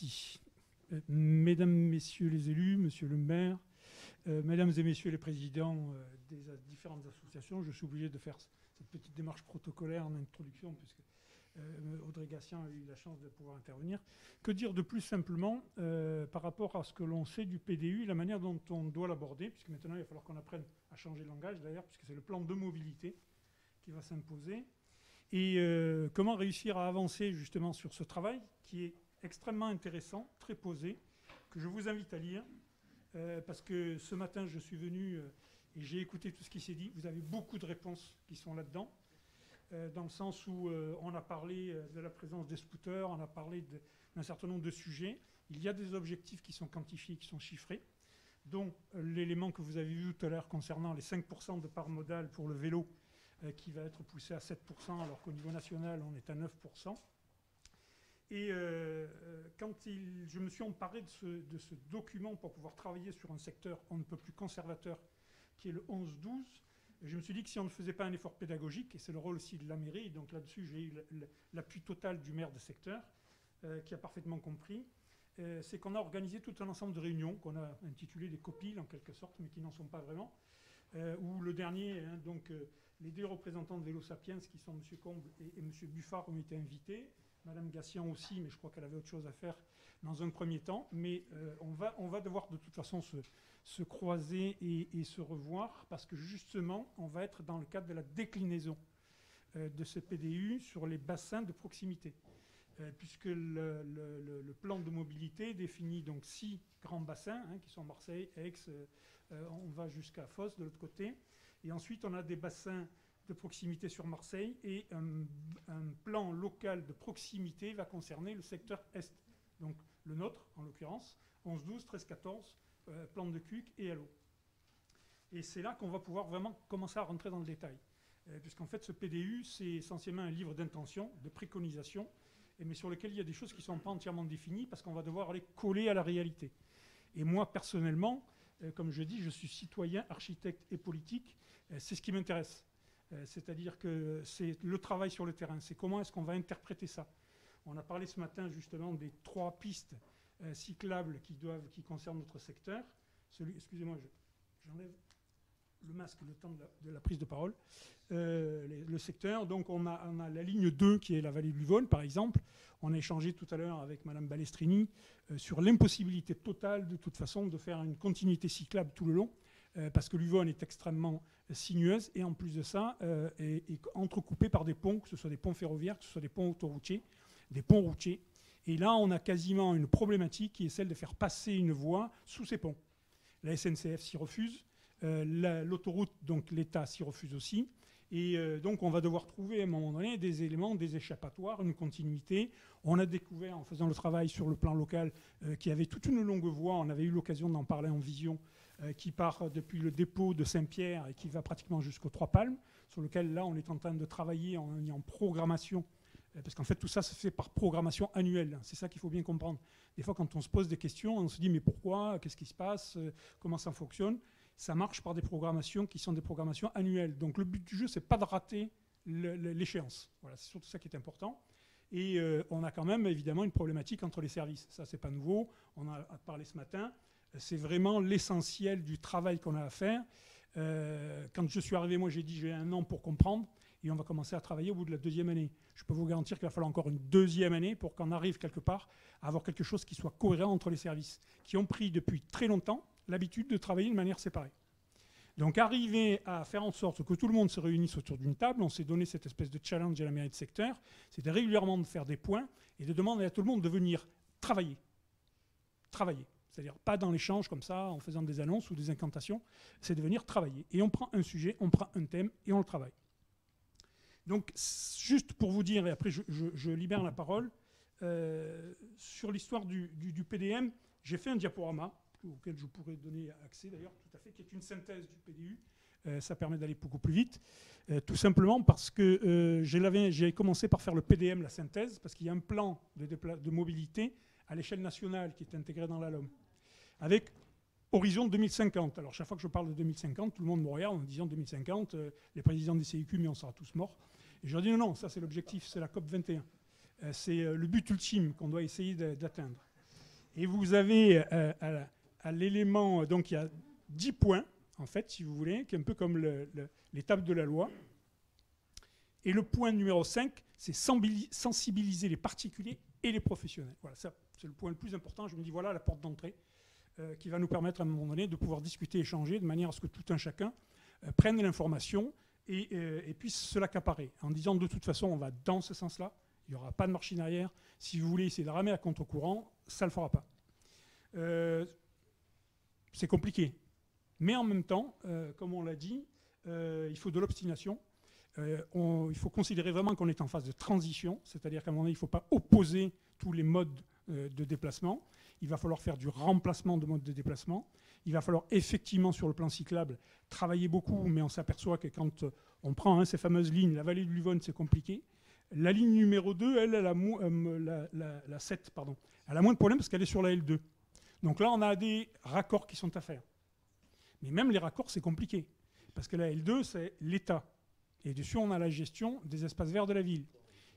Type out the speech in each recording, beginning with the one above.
parti. Mesdames, Messieurs les élus, Monsieur le maire, Mesdames et Messieurs les présidents des différentes associations, je suis obligé de faire cette petite démarche protocolaire en introduction puisque Audrey Gassian a eu la chance de pouvoir intervenir. Que dire de plus simplement par rapport à ce que l'on sait du PDU et la manière dont on doit l'aborder, puisque maintenant il va falloir qu'on apprenne à changer de langage d'ailleurs, puisque c'est le plan de mobilité qui va s'imposer. Et comment réussir à avancer justement sur ce travail qui est extrêmement intéressant, très posé, que je vous invite à lire, parce que ce matin je suis venu et j'ai écouté tout ce qui s'est dit. Vous avez beaucoup de réponses qui sont là-dedans, dans le sens où on a parlé de la présence des scooters, on a parlé d'un certain nombre de sujets. Il y a des objectifs qui sont quantifiés, qui sont chiffrés, dont l'élément que vous avez vu tout à l'heure concernant les 5% de part modale pour le vélo, qui va être poussé à 7%, alors qu'au niveau national, on est à 9%. Et quand je me suis emparé de ce document pour pouvoir travailler sur un secteur on ne peut plus conservateur, qui est le 11-12, je me suis dit que si on ne faisait pas un effort pédagogique, et c'est le rôle aussi de la mairie, donc là-dessus j'ai eu l'appui total du maire de secteur, qui a parfaitement compris, c'est qu'on a organisé tout un ensemble de réunions qu'on a intitulées des copiles en quelque sorte, mais qui n'en sont pas vraiment, où le dernier, les deux représentants de Vélo Sapiens, qui sont M. Comble et M. Buffard, ont été invités. Mme Gassian aussi, mais je crois qu'elle avait autre chose à faire dans un premier temps. Mais on va devoir de toute façon se croiser et se revoir, parce que justement, on va être dans le cadre de la déclinaison de ce PDU sur les bassins de proximité. Puisque le plan de mobilité définit donc 6 grands bassins, qui sont Marseille, Aix, on va jusqu'à Fos de l'autre côté. Et ensuite, on a des bassins de proximité sur Marseille et un plan local de proximité va concerner le secteur Est. Donc le nôtre, en l'occurrence, 11-12, 13-14, plan de Cuc et Allo. Et c'est là qu'on va pouvoir vraiment commencer à rentrer dans le détail. Puisqu'en fait, ce PDU, c'est essentiellement un livre d'intention, de préconisation, mais sur lequel il y a des choses qui ne sont pas entièrement définies parce qu'on va devoir aller coller à la réalité. Et moi, personnellement, comme je dis, je suis citoyen, architecte et politique. C'est ce qui m'intéresse. C'est-à-dire que c'est le travail sur le terrain. C'est comment est-ce qu'on va interpréter ça. On a parlé ce matin justement des 3 pistes cyclables qui concernent notre secteur. Excusez-moi, j'enlève le masque le temps de la prise de parole. Le secteur, donc on a la ligne 2 qui est la vallée de l'Uvonne, par exemple. On a échangé tout à l'heure avec Mme Balestrini sur l'impossibilité totale, de toute façon, de faire une continuité cyclable tout le long, parce que l'Uvonne est extrêmement sinueuse et en plus de ça, est entrecoupée par des ponts, que ce soit des ponts ferroviaires, que ce soit des ponts autoroutiers, des ponts routiers. Et là, on a quasiment une problématique qui est celle de faire passer une voie sous ces ponts. La SNCF s'y refuse. L'autoroute, donc l'État s'y refuse aussi. Et donc on va devoir trouver à un moment donné des éléments, des échappatoires, une continuité. On a découvert en faisant le travail sur le plan local qu'il y avait toute une longue voie, on avait eu l'occasion d'en parler en vision, qui part depuis le dépôt de Saint-Pierre et qui va pratiquement jusqu'aux Trois-Palmes, sur lequel là on est en train de travailler en programmation, parce qu'en fait tout ça se fait par programmation annuelle. C'est ça qu'il faut bien comprendre. Des fois quand on se pose des questions, on se dit mais pourquoi, qu'est-ce qui se passe, comment ça fonctionne. Ça marche par des programmations qui sont des programmations annuelles. Donc le but du jeu, c'est pas de rater l'échéance. Voilà, c'est surtout ça qui est important. Et on a quand même évidemment une problématique entre les services. Ça, c'est pas nouveau. On a parlé ce matin. C'est vraiment l'essentiel du travail qu'on a à faire. Quand je suis arrivé, moi, j'ai dit j'ai 1 an pour comprendre. Et on va commencer à travailler au bout de la 2e année. Je peux vous garantir qu'il va falloir encore une 2e année pour qu'on arrive quelque part à avoir quelque chose qui soit cohérent entre les services, qui ont pris depuis très longtemps l'habitude de travailler de manière séparée. Donc arriver à faire en sorte que tout le monde se réunisse autour d'une table, on s'est donné cette espèce de challenge à la mairie de secteur, c'était régulièrement de faire des points et de demander à tout le monde de venir travailler. Travailler. C'est-à-dire pas dans l'échange comme ça, en faisant des annonces ou des incantations, c'est de venir travailler. Et on prend un sujet, on prend un thème et on le travaille. Donc juste pour vous dire, et après je libère la parole, sur l'histoire du PDM, j'ai fait un diaporama, auquel je pourrais donner accès d'ailleurs, tout à fait, qui est une synthèse du PDU. Ça permet d'aller beaucoup plus vite. Tout simplement parce que j'ai commencé par faire le PDM, la synthèse, parce qu'il y a un plan de mobilité à l'échelle nationale qui est intégré dans la LOM, avec horizon 2050. Alors chaque fois que je parle de 2050, tout le monde me regarde en disant 2050, les présidents des CIQ, mais on sera tous morts. Et je leur dis non, ça c'est l'objectif, c'est la COP 21. C'est le but ultime qu'on doit essayer d'atteindre. Et vous avez à l'élément, donc il y a 10 points, en fait, si vous voulez, qui est un peu comme l'étape de la loi. Et le point numéro 5, c'est sensibiliser les particuliers et les professionnels. Voilà, ça, c'est le point le plus important. Je me dis, voilà la porte d'entrée qui va nous permettre à un moment donné de pouvoir discuter, échanger, de manière à ce que tout un chacun prenne l'information et puisse se l'accaparer. En disant, de toute façon, on va dans ce sens-là, il n'y aura pas de marche en arrière. Si vous voulez essayer de ramer à contre-courant, ça ne le fera pas. C'est compliqué. Mais en même temps, comme on l'a dit, il faut de l'obstination. Il faut considérer vraiment qu'on est en phase de transition, c'est-à-dire qu'à un moment donné, il ne faut pas opposer tous les modes de déplacement. Il va falloir faire du remplacement de modes de déplacement. Il va falloir effectivement, sur le plan cyclable, travailler beaucoup, mais on s'aperçoit que quand on prend ces fameuses lignes, la vallée de l'Uvonne, c'est compliqué. La ligne numéro 2, elle, la 7, pardon, elle a moins de problèmes parce qu'elle est sur la L2. Donc là, on a des raccords qui sont à faire. Mais même les raccords, c'est compliqué. Parce que la L2, c'est l'État. Et dessus, on a la gestion des espaces verts de la ville.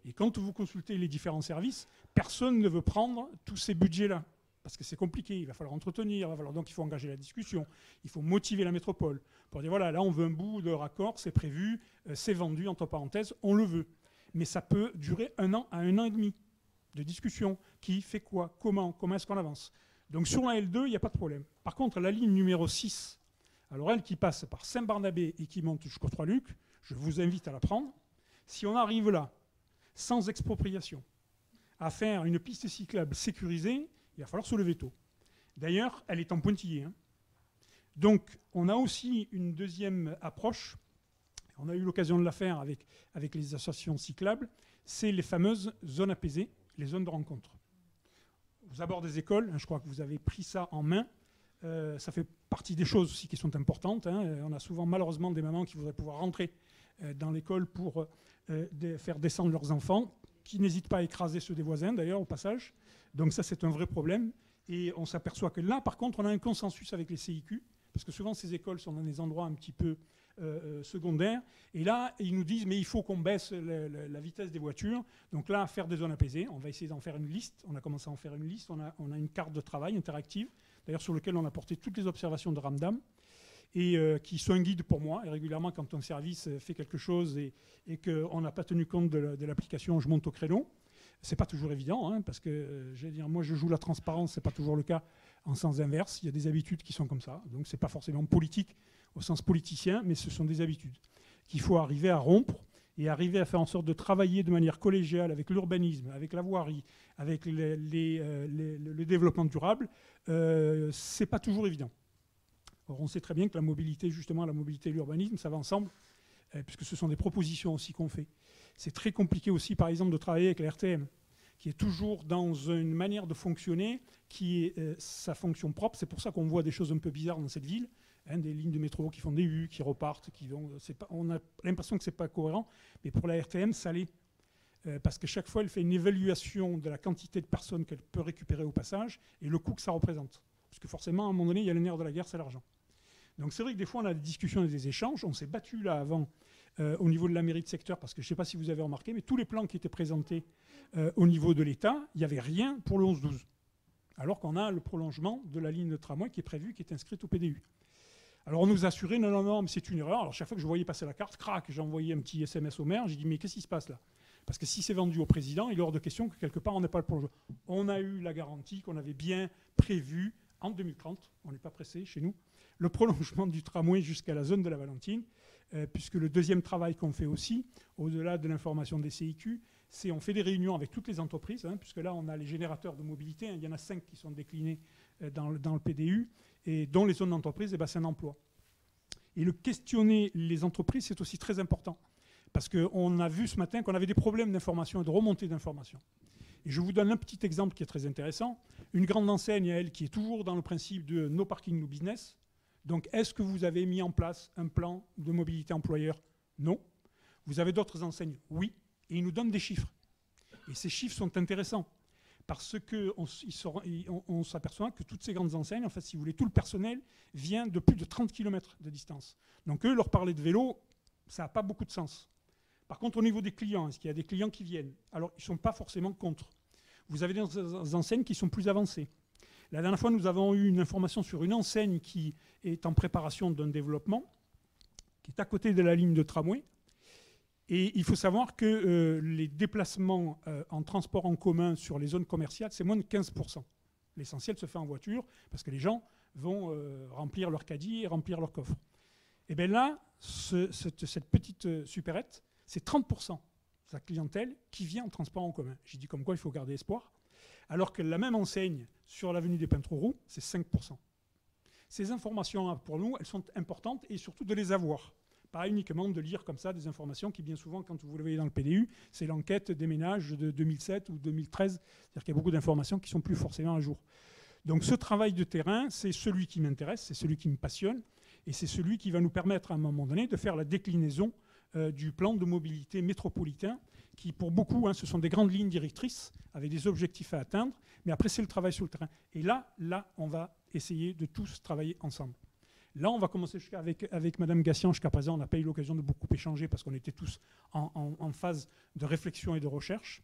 Et quand vous consultez les différents services, personne ne veut prendre tous ces budgets-là. Parce que c'est compliqué, il va falloir entretenir, donc il faut engager la discussion, il faut motiver la métropole. Pour dire, voilà, là, on veut un bout de raccord, c'est prévu, c'est vendu, entre parenthèses, on le veut. Mais ça peut durer 1 an à 1 an et demi de discussion. Qui fait quoi? Comment est-ce qu'on avance? Donc sur la L2, il n'y a pas de problème. Par contre, la ligne numéro 6, alors elle qui passe par Saint-Barnabé et qui monte jusqu'au Trois-Lucs, je vous invite à la prendre. Si on arrive là, sans expropriation, à faire une piste cyclable sécurisée, il va falloir se lever tôt. D'ailleurs, elle est en pointillé. Donc, on a aussi une deuxième approche. On a eu l'occasion de la faire avec les associations cyclables. C'est les fameuses zones apaisées, les zones de rencontre. Aux abords des écoles, je crois que vous avez pris ça en main. Ça fait partie des choses aussi qui sont importantes. On a souvent malheureusement des mamans qui voudraient pouvoir rentrer dans l'école pour faire descendre leurs enfants, qui n'hésitent pas à écraser ceux des voisins d'ailleurs au passage. Donc ça c'est un vrai problème. Et on s'aperçoit que là par contre on a un consensus avec les CIQ, parce que souvent ces écoles sont dans des endroits un petit peu secondaires. Et là ils nous disent mais il faut qu'on baisse la vitesse des voitures. Donc là faire des zones apaisées, on va essayer d'en faire une liste. On a commencé à en faire une liste, on a une carte de travail interactive, d'ailleurs sur laquelle on a porté toutes les observations de Ramdam, et qui sont un guide pour moi. Et régulièrement, quand un service fait quelque chose et qu'on n'a pas tenu compte de l'application, je monte au créneau. C'est pas toujours évident, parce que moi je joue la transparence, c'est pas toujours le cas en sens inverse. Il y a des habitudes qui sont comme ça. Donc c'est pas forcément politique au sens politicien, mais ce sont des habitudes qu'il faut arriver à rompre et arriver à faire en sorte de travailler de manière collégiale avec l'urbanisme, avec la voirie, avec le développement durable. C'est pas toujours évident. Or, on sait très bien que la mobilité, justement, la mobilité et l'urbanisme, ça va ensemble, puisque ce sont des propositions aussi qu'on fait. C'est très compliqué aussi, par exemple, de travailler avec la RTM, qui est toujours dans une manière de fonctionner qui est sa fonction propre. C'est pour ça qu'on voit des choses un peu bizarres dans cette ville, des lignes de métro qui font des U, qui repartent, on a l'impression que ce n'est pas cohérent, mais pour la RTM, ça l'est. Parce que chaque fois, elle fait une évaluation de la quantité de personnes qu'elle peut récupérer au passage et le coût que ça représente. Parce que forcément, à un moment donné, il y a le nerf de la guerre, c'est l'argent. Donc c'est vrai que des fois, on a des discussions et des échanges. On s'est battu là avant au niveau de la mairie de secteur, parce que je ne sais pas si vous avez remarqué, mais tous les plans qui étaient présentés au niveau de l'État, il n'y avait rien pour le 11-12. Alors qu'on a le prolongement de la ligne de tramway qui est prévue, qui est inscrite au PDU. Alors on nous a assuré, non, mais c'est une erreur. Alors chaque fois que je voyais passer la carte, crac, j'ai envoyé un petit SMS au maire, j'ai dit, mais qu'est-ce qui se passe là? Parce que si c'est vendu au président, il est hors de question que quelque part on n'ait pas le prolongement. On a eu la garantie qu'on avait bien prévu en 2030, on n'est pas pressé chez nous, le prolongement du tramway jusqu'à la zone de la Valentine, puisque le deuxième travail qu'on fait aussi, au-delà de l'information des CIQ, c'est on fait des réunions avec toutes les entreprises, puisque là on a les générateurs de mobilité, il y en a 5 qui sont déclinés dans le PDU, et dont les zones d'entreprise et bassins d'emploi. Et le questionner les entreprises, c'est aussi très important, parce qu'on a vu ce matin qu'on avait des problèmes d'information et de remontée d'information. Et je vous donne un petit exemple qui est très intéressant. Une grande enseigne, elle, qui est toujours dans le principe de no parking, no business. Donc, est-ce que vous avez mis en place un plan de mobilité employeur? Non. Vous avez d'autres enseignes? Oui. Et ils nous donnent des chiffres. Et ces chiffres sont intéressants parce qu'on s'aperçoit que toutes ces grandes enseignes, en fait, si vous voulez, tout le personnel vient de plus de 30 km de distance. Donc, eux, leur parler de vélo, ça n'a pas beaucoup de sens. Par contre, au niveau des clients, est-ce qu'il y a des clients qui viennent? Alors, ils ne sont pas forcément contre. Vous avez des enseignes qui sont plus avancées. La dernière fois, nous avons eu une information sur une enseigne qui est en préparation d'un développement, qui est à côté de la ligne de tramway. Et il faut savoir que les déplacements en transport en commun sur les zones commerciales, c'est moins de 15%. L'essentiel se fait en voiture parce que les gens vont remplir leur caddie et remplir leur coffre. Et bien là, cette petite supérette, c'est 30% de sa clientèle qui vient en transport en commun. J'ai dit comme quoi il faut garder espoir. Alors que la même enseigne sur l'avenue des Peintres Roux, c'est 5%. Ces informations, pour nous, elles sont importantes et surtout de les avoir. Pas uniquement de lire comme ça des informations qui, bien souvent, quand vous les voyez dans le PDU, c'est l'enquête des ménages de 2007 ou 2013. C'est-à-dire qu'il y a beaucoup d'informations qui ne sont plus forcément à jour. Donc ce travail de terrain, c'est celui qui m'intéresse, c'est celui qui me passionne, et c'est celui qui va nous permettre à un moment donné de faire la déclinaison du plan de mobilité métropolitain, qui pour beaucoup, ce sont des grandes lignes directrices avec des objectifs à atteindre, mais après c'est le travail sur le terrain. Et là, on va essayer de tous travailler ensemble. Là, on va commencer avec Mme Gassian. Jusqu'à présent, on n'a pas eu l'occasion de beaucoup échanger parce qu'on était tous en phase de réflexion et de recherche.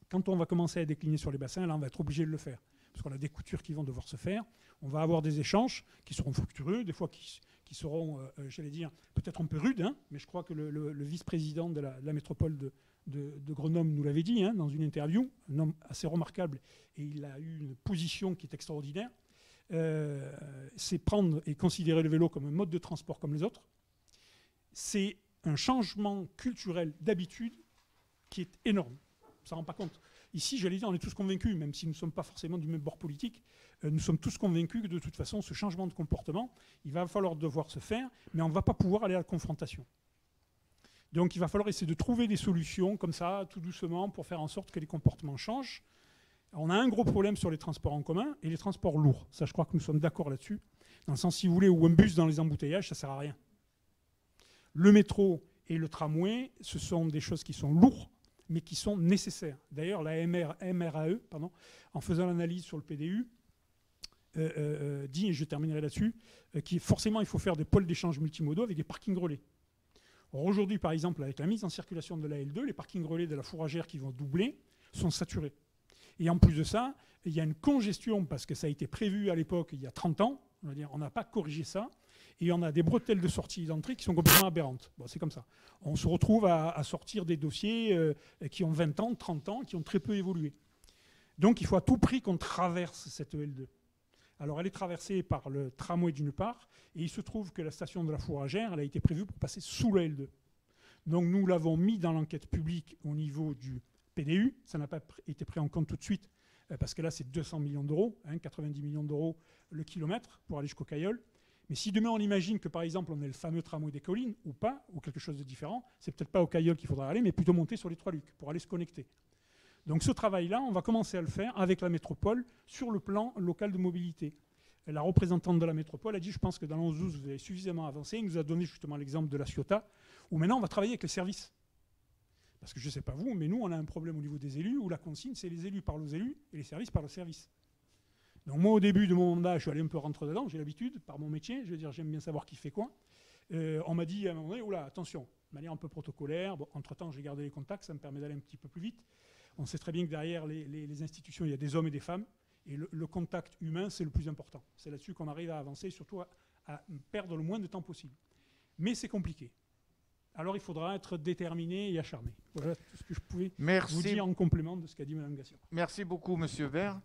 Quand on va commencer à décliner sur les bassins, là, on va être obligé de le faire. Parce qu'on a des coutures qui vont devoir se faire. On va avoir des échanges qui seront fructueux, des fois qui seront, j'allais dire, peut-être un peu rudes, mais je crois que le vice-président de la métropole de Grenoble nous l'avait dit dans une interview, un homme assez remarquable, et il a eu une position qui est extraordinaire. C'est prendre et considérer le vélo comme un mode de transport comme les autres. C'est un changement culturel d'habitude qui est énorme. On ne s'en rend pas compte. Ici, j'allais dire, on est tous convaincus, même si nous ne sommes pas forcément du même bord politique, nous sommes tous convaincus que de toute façon, ce changement de comportement, il va falloir devoir se faire, mais on ne va pas pouvoir aller à la confrontation. Donc il va falloir essayer de trouver des solutions comme ça, tout doucement, pour faire en sorte que les comportements changent. On a un gros problème sur les transports en commun et les transports lourds. Ça, je crois que nous sommes d'accord là-dessus. Dans le sens, si vous voulez, où un bus dans les embouteillages, ça ne sert à rien. Le métro et le tramway, ce sont des choses qui sont lourdes, mais qui sont nécessaires. D'ailleurs, la MRAE, en faisant l'analyse sur le PDU, dit, et je terminerai là-dessus, qu'il forcément, il faut faire des pôles d'échange multimodaux avec des parkings relais. Aujourd'hui, par exemple, avec la mise en circulation de la L2, les parkings relais de la Fourragère qui vont doubler sont saturés. Et en plus de ça, il y a une congestion parce que ça a été prévu à l'époque, il y a 30 ans. On n'a pas corrigé ça. Et on a des bretelles de sortie et d'entrée qui sont complètement aberrantes. Bon, c'est comme ça. On se retrouve à sortir des dossiers qui ont 20 ans, 30 ans, qui ont très peu évolué. Donc il faut à tout prix qu'on traverse cette L2. Alors elle est traversée par le tramway d'une part, et il se trouve que la station de la Fourragère, elle a été prévue pour passer sous la L2. Donc nous l'avons mis dans l'enquête publique au niveau du PDU, ça n'a pas été pris en compte tout de suite, parce que là c'est 200 millions d'euros, 90 millions d'euros le kilomètre pour aller jusqu'au Cailleul. Mais si demain on imagine que par exemple on ait le fameux tramway des collines, ou pas, ou quelque chose de différent, c'est peut-être pas au Cailleul qu'il faudra aller, mais plutôt monter sur les Trois-Lucs pour aller se connecter. Donc ce travail-là, on va commencer à le faire avec la métropole sur le plan local de mobilité. La représentante de la métropole a dit, je pense que dans l'11-12, vous avez suffisamment avancé. Il nous a donné justement l'exemple de la Ciotat, où maintenant on va travailler avec les services. Parce que je ne sais pas vous, mais nous, on a un problème au niveau des élus, où la consigne, c'est les élus parlent aux élus et les services parlent aux services. Donc moi, au début de mon mandat, je suis allé un peu rentrer dedans, j'ai l'habitude, par mon métier, je veux dire, j'aime bien savoir qui fait quoi. On m'a dit à un moment donné, oula, attention, de manière un peu protocolaire, bon, entre-temps, j'ai gardé les contacts, ça me permet d'aller un petit peu plus vite. On sait très bien que derrière les institutions, il y a des hommes et des femmes, et le contact humain, c'est le plus important. C'est là-dessus qu'on arrive à avancer, surtout à perdre le moins de temps possible. Mais c'est compliqué. Alors il faudra être déterminé et acharné. Voilà tout ce que je pouvais vous dire en complément de ce qu'a dit Mme Gassian. Merci beaucoup, M. Vert.